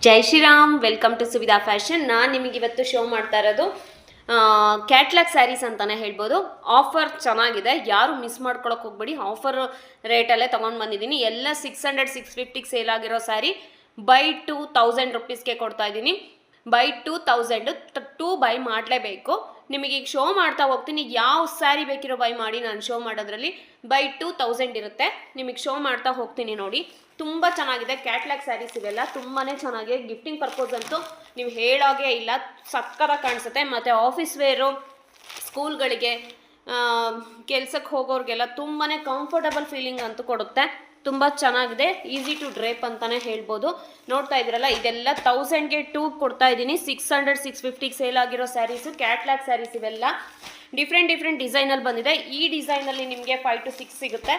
Jai Shriram, welcome to Suvidha fashion. ನಾನು ನಿಮಗೆ ಇವತ್ತು ಶೋ ಮಾಡ್ತಾ ಇರೋದು ಕ್ಯಾಟ್ಲಾಗ್ ಸ್ಯಾರೀಸ್ ಅಂತಲೇ ಹೇಳ್ಬೋದು. ಆಫರ್ ಚೆನ್ನಾಗಿದೆ, ಯಾರು ಮಿಸ್ ಮಾಡ್ಕೊಳಕ್ಕೆ ಹೋಗ್ಬೇಡಿ. ಆಫರ್ ರೇಟಲ್ಲೇ ತೊಗೊಂಡು ಬಂದಿದ್ದೀನಿ. ಎಲ್ಲ 600-650 ಸೇಲ್ ಆಗಿರೋ ಸ್ಯಾರಿ ಬೈ 2000 ರುಪೀಸ್ಗೆ ಕೊಡ್ತಾ ಇದ್ದೀನಿ. ಬೈ 2000 2 ಬೈ ಮಾಡಲೇಬೇಕು. ನಿಮಗೆ ಈಗ ಶೋ ಮಾಡ್ತಾ ಹೋಗ್ತೀನಿ, ಯಾವ ಸ್ಯಾರಿ ಬೇಕಿರೋ ಬೈ ಮಾಡಿ. ನಾನು ಶೋ ಮಾಡೋದ್ರಲ್ಲಿ ಬೈ 2000 ಇರುತ್ತೆ. ನಿಮಗೆ ಶೋ ಮಾಡ್ತಾ ಹೋಗ್ತೀನಿ ನೋಡಿ. ತುಂಬ ಚೆನ್ನಾಗಿದೆ ಕ್ಯಾಟ್ಲಾಗ್ ಸ್ಯಾರೀಸ್ ಇವೆಲ್ಲ, ತುಂಬಾ ಚೆನ್ನಾಗಿದೆ. ಗಿಫ್ಟಿಂಗ್ ಪರ್ಪಸ್ ಅಂತೂ ನೀವು ಹೇಳೋಗೆ ಇಲ್ಲ, ಸಕ್ಕತ್ತಾಗಿ ಕಾಣಿಸುತ್ತೆ. ಮತ್ತು ಆಫೀಸ್ ವೇರು, ಸ್ಕೂಲ್ಗಳಿಗೆ, ಕೆಲಸಕ್ಕೆ ಹೋಗೋರಿಗೆಲ್ಲ ತುಂಬಾ ಕಂಫರ್ಟಬಲ್ ಫೀಲಿಂಗ್ ಅಂತೂ ಕೊಡುತ್ತೆ. ತುಂಬ ಚೆನ್ನಾಗಿದೆ, ಈಸಿ ಟು ಡ್ರೇಪ್ ಅಂತಲೇ ಹೇಳ್ಬೋದು. ನೋಡ್ತಾ ಇದ್ದೀರಲ್ಲ, ಇದೆಲ್ಲ 1000ಗೆ 2 ಕೊಡ್ತಾ ಇದ್ದೀನಿ. 600-650 ಸೇಲ್ ಆಗಿರೋ ಸ್ಯಾರೀಸು ಕ್ಯಾಟ್ಲಾಗ್ ಸ್ಯಾರೀಸ್ ಇವೆಲ್ಲ. ಡಿಫ್ರೆಂಟ್ ಡಿಸೈನಲ್ಲಿ ಬಂದಿದೆ. ಈ ಡಿಸೈನಲ್ಲಿ ನಿಮಗೆ 5 to 6 ಸಿಗುತ್ತೆ.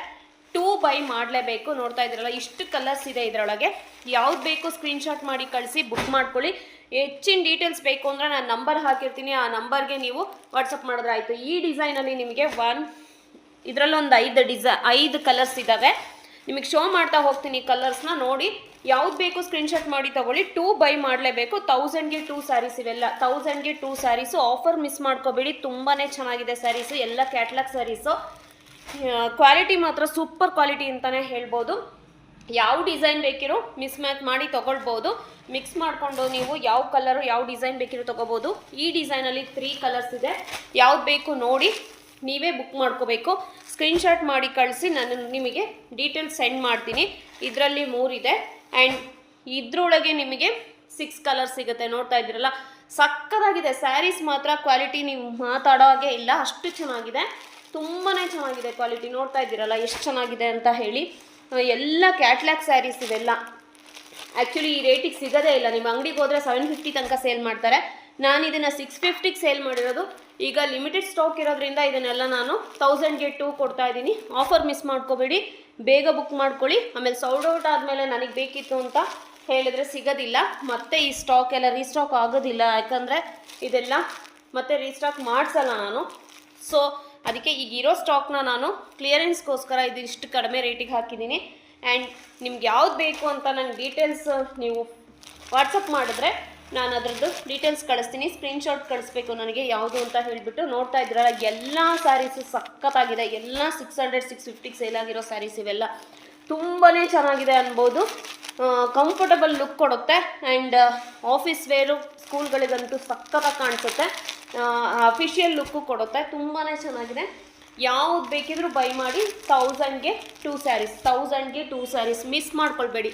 2 ಬೈ ಮಾಡಲೇಬೇಕು. ನೋಡ್ತಾ ಇದ್ದೀರಲ್ಲ, ಇಷ್ಟು ಕಲರ್ಸ್ ಇದೆ ಇದರೊಳಗೆ. ಯಾವ್ದು ಬೇಕು ಸ್ಕ್ರೀನ್ಶಾಟ್ ಮಾಡಿ ಕಳಿಸಿ, ಬುಕ್ ಮಾಡ್ಕೊಳ್ಳಿ. ಹೆಚ್ಚಿನ ಡೀಟೇಲ್ಸ್ ಬೇಕು ಅಂದರೆ ನಾನು ನಂಬರ್ ಹಾಕಿರ್ತೀನಿ, ಆ ನಂಬರ್ಗೆ ನೀವು ವಾಟ್ಸಪ್ ಮಾಡಿದ್ರೆ ಆಯಿತು. ಈ ಡಿಸೈನಲ್ಲಿ ನಿಮಗೆ ಇದರಲ್ಲೊಂದು 5 ಕಲರ್ಸ್ ಇದ್ದಾವೆ. ನಿಮಗೆ ಶೋ ಮಾಡ್ತಾ ಹೋಗ್ತೀನಿ ಕಲರ್ಸ್ನ ನೋಡಿ. ಯಾವ್ದು ಬೇಕು ಸ್ಕ್ರೀನ್ಶಾಟ್ ಮಾಡಿ ತೊಗೊಳ್ಳಿ. 2 ಬೈ ಮಾಡಲೇಬೇಕು. 1000ಗೆ 2 ಸ್ಯಾರೀಸ್ ಇವೆಲ್ಲ. 1000ಗೆ 2 ಸ್ಯಾರೀಸು. ಆಫರ್ ಮಿಸ್ ಮಾಡ್ಕೋಬೇಡಿ, ತುಂಬಾ ಚೆನ್ನಾಗಿದೆ ಸ್ಯಾರೀಸು, ಎಲ್ಲ ಕ್ಯಾಟ್ಲಾಗ್ ಸ್ಯಾರೀಸು. ಕ್ವಾಲಿಟಿ ಮಾತ್ರ ಸೂಪರ್ ಕ್ವಾಲಿಟಿ ಅಂತಲೇ ಹೇಳ್ಬೋದು. ಯಾವ ಡಿಸೈನ್ ಬೇಕಿರೋ ಮಿಸ್ ಮ್ಯಾಚ್ ಮಾಡಿ ತೊಗೊಳ್ಬೋದು. ಮಿಕ್ಸ್ ಮಾಡಿಕೊಂಡು ನೀವು ಯಾವ ಕಲರು ಯಾವ ಡಿಸೈನ್ ಬೇಕಿರೋ ತೊಗೋಬೋದು. ಈ ಡಿಸೈನಲ್ಲಿ 3 ಕಲರ್ಸ್ ಇದೆ. ಯಾವ್ದು ಬೇಕು ನೋಡಿ ನೀವೇ ಬುಕ್ ಮಾಡ್ಕೋಬೇಕು. ಸ್ಕ್ರೀನ್ಶಾಟ್ ಮಾಡಿ ಕಳಿಸಿ, ನಾನು ನಿಮಗೆ ಡೀಟೇಲ್ಸ್ ಸೆಂಡ್ ಮಾಡ್ತೀನಿ. ಇದರಲ್ಲಿ 3 ಇದೆ ಆ್ಯಂಡ್ ಇದ್ರೊಳಗೆ ನಿಮಗೆ 6 ಕಲರ್ಸ್ ಸಿಗುತ್ತೆ. ನೋಡ್ತಾ ಇದ್ದೀರಲ್ಲ, ಸಕ್ಕತ್ತಾಗಿದೆ ಸ್ಯಾರೀಸ್ ಮಾತ್ರ. ಕ್ವಾಲಿಟಿ ನೀವು ಮಾತಾಡೋ ಹಾಗೆ ಇಲ್ಲ, ಅಷ್ಟು ಚೆನ್ನಾಗಿದೆ. ತುಂಬಾ ಚೆನ್ನಾಗಿದೆ ಕ್ವಾಲಿಟಿ. ನೋಡ್ತಾ ಇದ್ದೀರಲ್ಲ ಎಷ್ಟು ಚೆನ್ನಾಗಿದೆ ಅಂತ ಹೇಳಿ. ಎಲ್ಲ ಕ್ಯಾಟ್ಲಾಗ್ ಸ್ಯಾರೀಸ್ ಇವೆಲ್ಲ. ಆ್ಯಕ್ಚುಲಿ ಈ ರೇಟಿಗೆ ಸಿಗೋದೇ ಇಲ್ಲ. ನಿಮ್ಮ ಅಂಗಡಿಗೆ ಹೋದರೆ 750 ತನಕ ಸೇಲ್ ಮಾಡ್ತಾರೆ. ನಾನು ಇದನ್ನು 650ಗೆ ಸೇಲ್ ಮಾಡಿರೋದು. ಈಗ ಲಿಮಿಟೆಡ್ ಸ್ಟಾಕ್ ಇರೋದ್ರಿಂದ ಇದನ್ನೆಲ್ಲ ನಾನು 1000ಗೆ 2 ಕೊಡ್ತಾ ಇದ್ದೀನಿ. ಆಫರ್ ಮಿಸ್ ಮಾಡ್ಕೋಬೇಡಿ, ಬೇಗ ಬುಕ್ ಮಾಡ್ಕೊಳ್ಳಿ. ಆಮೇಲೆ ಸೌಲ್ಡ್ ಔಟ್ ಆದಮೇಲೆ ನನಗೆ ಬೇಕಿತ್ತು ಅಂತ ಹೇಳಿದ್ರೆ ಸಿಗೋದಿಲ್ಲ. ಮತ್ತೆ ಈ ಸ್ಟಾಕ್ ಎಲ್ಲ ರೀಸ್ಟಾಕ್ ಆಗೋದಿಲ್ಲ, ಯಾಕಂದರೆ ಇದೆಲ್ಲ ಮತ್ತೆ ರೀಸ್ಟಾಕ್ ಮಾಡಿಸಲ್ಲ ನಾನು. ಸೊ ಅದಕ್ಕೆ ಈಗಿರೋ ಸ್ಟಾಕ್ನ ನಾನು ಕ್ಲಿಯರೆನ್ಸ್ಗೋಸ್ಕರ ಇಷ್ಟು ಕಡಿಮೆ ರೇಟಿಗೆ ಹಾಕಿದ್ದೀನಿ. ಆ್ಯಂಡ್ ನಿಮ್ಗೆ ಯಾವ್ದು ಬೇಕು ಅಂತ ನಂಗೆ ಡೀಟೇಲ್ಸ್ ನೀವು ವಾಟ್ಸಪ್ ಮಾಡಿದ್ರೆ ನಾನು ಅದರದ್ದು ಡೀಟೇಲ್ಸ್ ಕಳಿಸ್ತೀನಿ. ಸ್ಕ್ರೀನ್ಶಾಟ್ ಕಳಿಸ್ಬೇಕು ನನಗೆ ಯಾವುದು ಅಂತ ಹೇಳಿಬಿಟ್ಟು. ನೋಡ್ತಾ ಇದ್ದೀರಲ್ಲ, ಎಲ್ಲ ಸ್ಯಾರೀಸು ಸಖತ್ತಾಗಿದೆ. ಎಲ್ಲ 600-650 ಸೇಲ್ ಆಗಿರೋ ಸ್ಯಾರೀಸ್ ಇವೆಲ್ಲ. ತುಂಬಾ ಚೆನ್ನಾಗಿದೆ ಅನ್ಬೋದು. ಕಂಫರ್ಟಬಲ್ ಲುಕ್ ಕೊಡುತ್ತೆ ಆ್ಯಂಡ್ ಆಫೀಸ್ ವೇರು, ಸ್ಕೂಲ್ಗಳಿಗಂತೂ ಸಖತ್ತಾಗಿ ಕಾಣಿಸುತ್ತೆ. ಅಫಿಷಿಯಲ್ ಲುಕ್ಕು ಕೊಡುತ್ತೆ. ತುಂಬಾ ಚೆನ್ನಾಗಿದೆ. ಯಾವ್ದು ಬೇಕಿದ್ರೂ ಬೈ ಮಾಡಿ. 1000ಗೆ 2 ಸ್ಯಾರೀಸ್. 1000ಗೆ 2 ಸ್ಯಾರೀಸ್ ಮಿಸ್ ಮಾಡ್ಕೊಳ್ಬೇಡಿ.